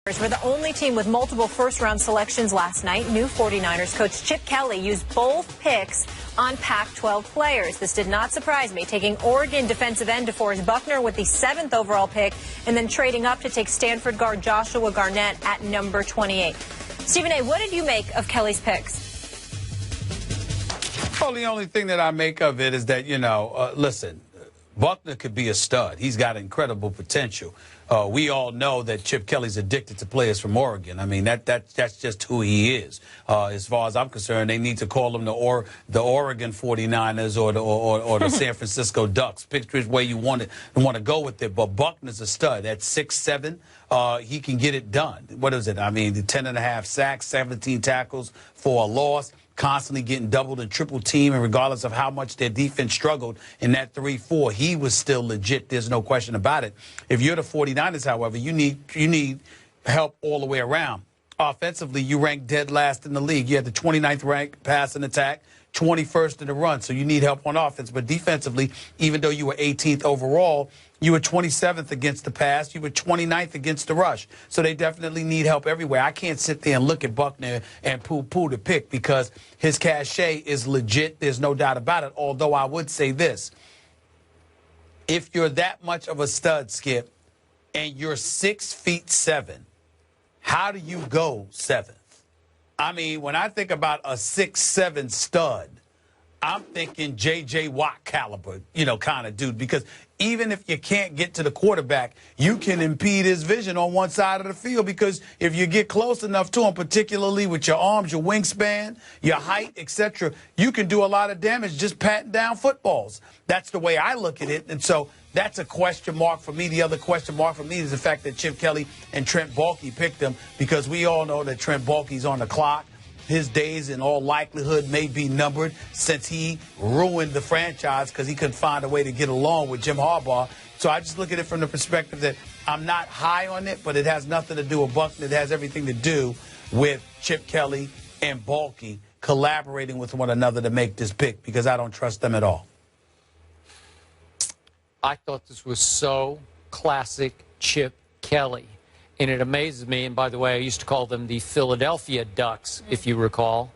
Were the only team with multiple first-round selections last night. New 49ers coach Chip Kelly used both picks on Pac-12 players. This did not surprise me, taking Oregon defensive end DeForest Buckner with the 7th overall pick and then trading up to take Stanford guard Joshua Garnett at number 28. Stephen A., what did you make of Kelly's picks? Well, the only thing that I make of it is that, listen, Buckner could be a stud. He's got incredible potential. We all know that Chip Kelly's addicted to players from Oregon. I mean, that's just who he is. As far as I'm concerned, they need to call him the Oregon 49ers or the San Francisco Ducks. Pick which way you want to go with it. But Buckner's a stud. At 6'7", he can get it done. What is it? I mean, 10.5 sacks, 17 tackles for a loss. Constantly getting doubled and triple teamed, and regardless of how much their defense struggled in that 3-4, he was still legit. There's no question about it. If you're the 49ers, however, you need help all the way around. Offensively, you rank dead last in the league. You had the 29th ranked passing attack, 21st in the run, so you need help on offense. But defensively, even though you were 18th overall, you were 27th against the pass. You were 29th against the rush. So they definitely need help everywhere. I can't sit there and look at Buckner and poo-poo the pick because his cachet is legit. There's no doubt about it. Although I would say this. If you're that much of a stud, Skip, and you're 6'7", how do you go 7th? I mean, when I think about a 6'7" stud, I'm thinking J.J. Watt caliber, kind of dude. Because even if you can't get to the quarterback, you can impede his vision on one side of the field. Because if you get close enough to him, particularly with your arms, your wingspan, your height, etc., you can do a lot of damage just patting down footballs. That's the way I look at it. And so that's a question mark for me. The other question mark for me is the fact that Chip Kelly and Trent Baalke picked him, because we all know that Trent Baalke's on the clock. His days, in all likelihood, may be numbered since he ruined the franchise because he couldn't find a way to get along with Jim Harbaugh. So I just look at it from the perspective that I'm not high on it, but it has nothing to do with Buckner. It has everything to do with Chip Kelly and Baalke collaborating with one another to make this pick, because I don't trust them at all. I thought this was so classic Chip Kelly. And it amazes me, and by the way, I used to call them the Philadelphia Ducks, if you recall.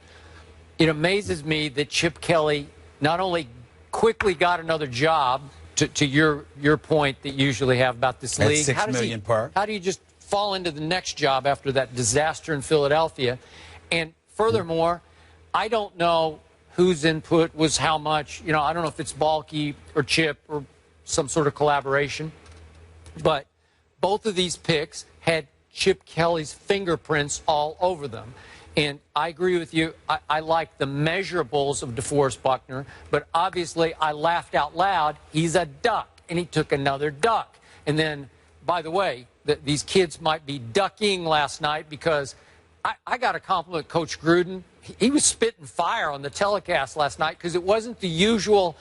It amazes me that Chip Kelly not only quickly got another job, to your point that you usually have about this league. At $6 million per. How do you just fall into the next job after that disaster in Philadelphia? And furthermore, I don't know whose input was how much. I don't know if it's Baalke or Chip or some sort of collaboration. But both of these picks had Chip Kelly's fingerprints all over them. And I agree with you. I like the measurables of DeForest Buckner, but obviously I laughed out loud. He's a duck, and he took another duck. And then, by the way, these kids might be ducking last night, because I got to compliment Coach Gruden. He was spitting fire on the telecast last night, because it wasn't the usual,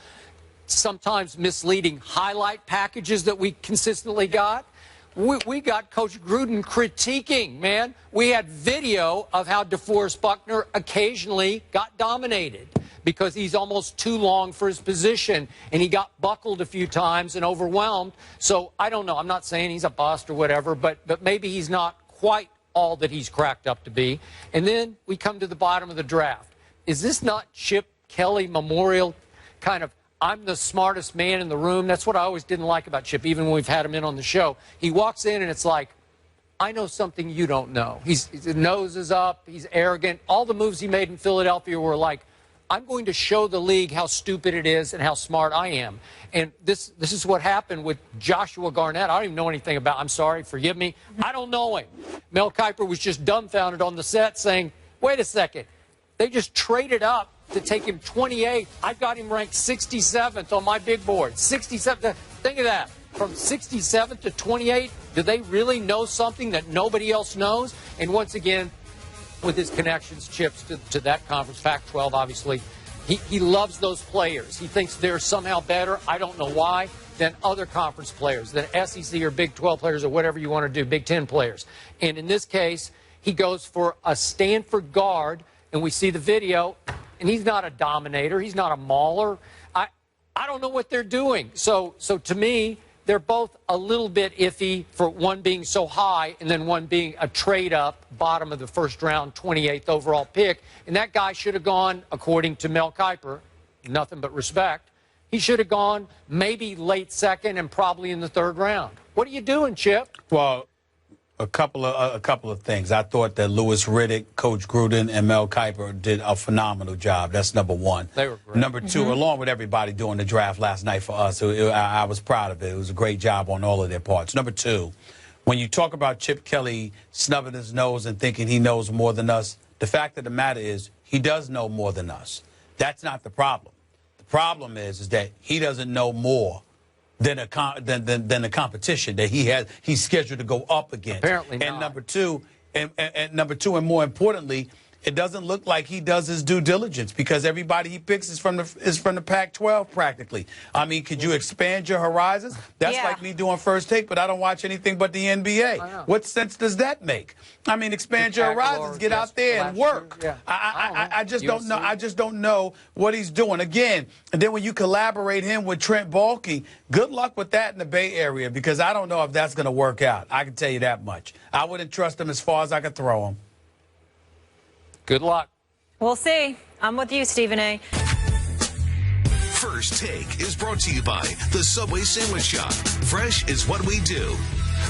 sometimes misleading highlight packages that we consistently got. We got Coach Gruden critiquing, man. We had video of how DeForest Buckner occasionally got dominated because he's almost too long for his position, and he got buckled a few times and overwhelmed. So I don't know. I'm not saying he's a bust or whatever, but maybe he's not quite all that he's cracked up to be. And then we come to the bottom of the draft. Is this not Chip Kelly Memorial kind of, I'm the smartest man in the room? That's what I always didn't like about Chip, even when we've had him in on the show. He walks in and it's like, I know something you don't know. His nose is up. He's arrogant. All the moves he made in Philadelphia were like, I'm going to show the league how stupid it is and how smart I am. And this is what happened with Joshua Garnett. I don't even know anything about. I'm sorry, forgive me. I don't know him. Mel Kiper was just dumbfounded on the set saying, wait a second. They just traded up to take him 28th. I got him ranked 67th on my big board. 67th. Think of that. From 67th to 28th, do they really know something that nobody else knows? And once again, with his connections, Chips, to that conference, Pac-12, obviously, he loves those players. He thinks they're somehow better, I don't know why, than other conference players, than SEC or Big 12 players or whatever you want to do, Big 10 players. And in this case, he goes for a Stanford guard, and we see the video, and he's not a dominator. He's not a mauler. I don't know what they're doing. So to me, they're both a little bit iffy, for one being so high and then one being a trade up, bottom of the first round, 28th overall pick. And that guy should have gone, according to Mel Kiper, nothing but respect, he should have gone maybe late second and probably in the third round. What are you doing, Chip? Well, a couple of things. I thought that Louis Riddick, Coach Gruden, and Mel Kiper did a phenomenal job. That's number one. They were great. Number two, along with everybody doing the draft last night for us, I was proud of it. It was a great job on all of their parts. Number two, when you talk about Chip Kelly snubbing his nose and thinking he knows more than us, the fact of the matter is he does know more than us. That's not the problem. The problem is that he doesn't know more than the competition that he's scheduled to go up against. Apparently not. And number two, and more importantly, it doesn't look like he does his due diligence, because everybody he picks is from the Pac-12 practically. I mean, could you expand your horizons? That's like me doing First Take, but I don't watch anything but the NBA. What sense does that make? I mean, expand your horizons, get out there and work. Yeah. I just don't know. I just don't know what he's doing. Again, and then when you collaborate him with Trent Baalke, good luck with that in the Bay Area, because I don't know if that's going to work out. I can tell you that much. I wouldn't trust him as far as I could throw him. Good luck. We'll see. I'm with you, Stephen A. First Take is brought to you by the Subway Sandwich Shop. Fresh is what we do.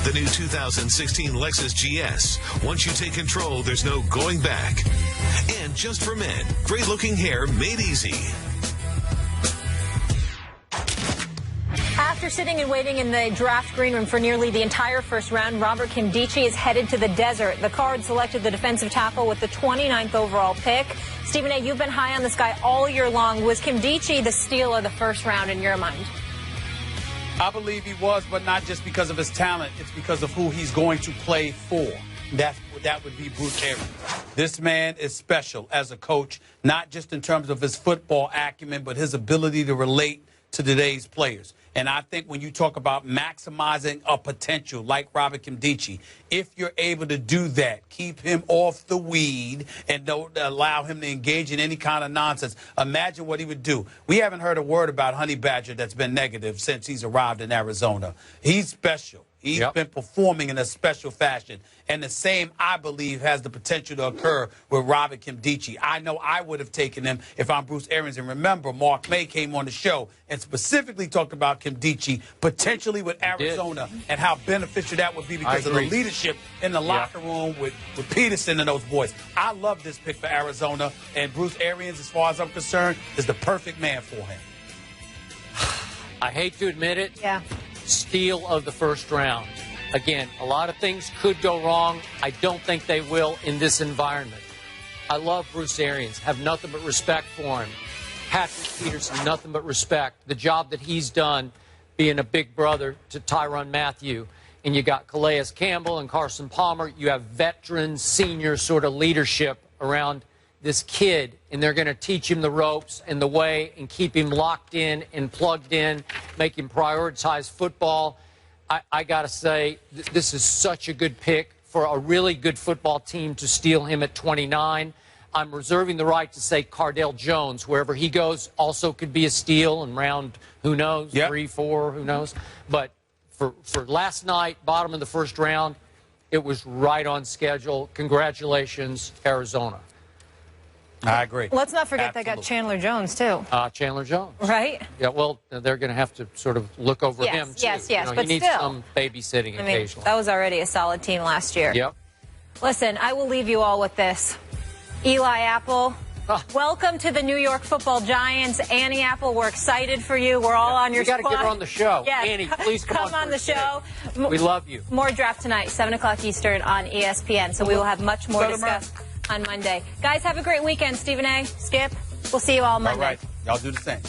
The new 2016 Lexus GS. Once you take control, there's no going back. And Just for Men, great-looking hair made easy. After sitting and waiting in the draft green room for nearly the entire first round, Robert Nkemdiche is headed to the desert. The Cards selected the defensive tackle with the 29th overall pick. Stephen A., you've been high on this guy all year long. Was Nkemdiche the steal of the first round in your mind? I believe he was, but not just because of his talent. It's because of who he's going to play for. That would be Bruce Arians. This man is special as a coach, not just in terms of his football acumen, but his ability to relate to today's players. And I think when you talk about maximizing a potential like Robert Nkemdiche, if you're able to do that, keep him off the weed and don't allow him to engage in any kind of nonsense, imagine what he would do. We haven't heard a word about Honey Badger that's been negative since he's arrived in Arizona. He's special. He's been performing in a special fashion. And the same, I believe, has the potential to occur with Robert Nkemdiche. I know I would have taken him if I'm Bruce Arians. And remember, Mark May came on the show and specifically talked about Nkemdiche potentially with Arizona and how beneficial that would be because of the leadership in the locker room with Peterson and those boys. I love this pick for Arizona. And Bruce Arians, as far as I'm concerned, is the perfect man for him. I hate to admit it. Yeah. Steal of the first round. Again, a lot of things could go wrong. I don't think they will in this environment. I love Bruce Arians. Have nothing but respect for him. Patrick Peterson, nothing but respect. The job that he's done being a big brother to Tyrann Mathieu. And you got Calais Campbell and Carson Palmer. You have veteran, senior sort of leadership around this kid, and they're going to teach him the ropes and the way and keep him locked in and plugged in, make him prioritize football. I got to say, this is such a good pick for a really good football team to steal him at 29. I'm reserving the right to say Cardale Jones, wherever he goes, also could be a steal in round, who knows, 3, 4, who knows. But for last night, bottom of the first round, it was right on schedule. Congratulations, Arizona. I agree. Let's not forget they got Chandler Jones, too. Chandler Jones. Right? Yeah, well, they're going to have to sort of look over him, too. Yes, but he needs some babysitting occasionally. That was already a solid team last year. Yep. Listen, I will leave you all with this. Eli Apple, welcome to the New York Football Giants. Annie Apple, we're excited for you. We're all on your squad. You got to get her on the show. Yes. Annie, please come on the show. We love you. More draft tonight, 7 o'clock Eastern on ESPN. So we will have much more to discuss on Monday. Guys, have a great weekend. Stephen A., Skip, we'll see you all Monday. All right. Y'all do the same.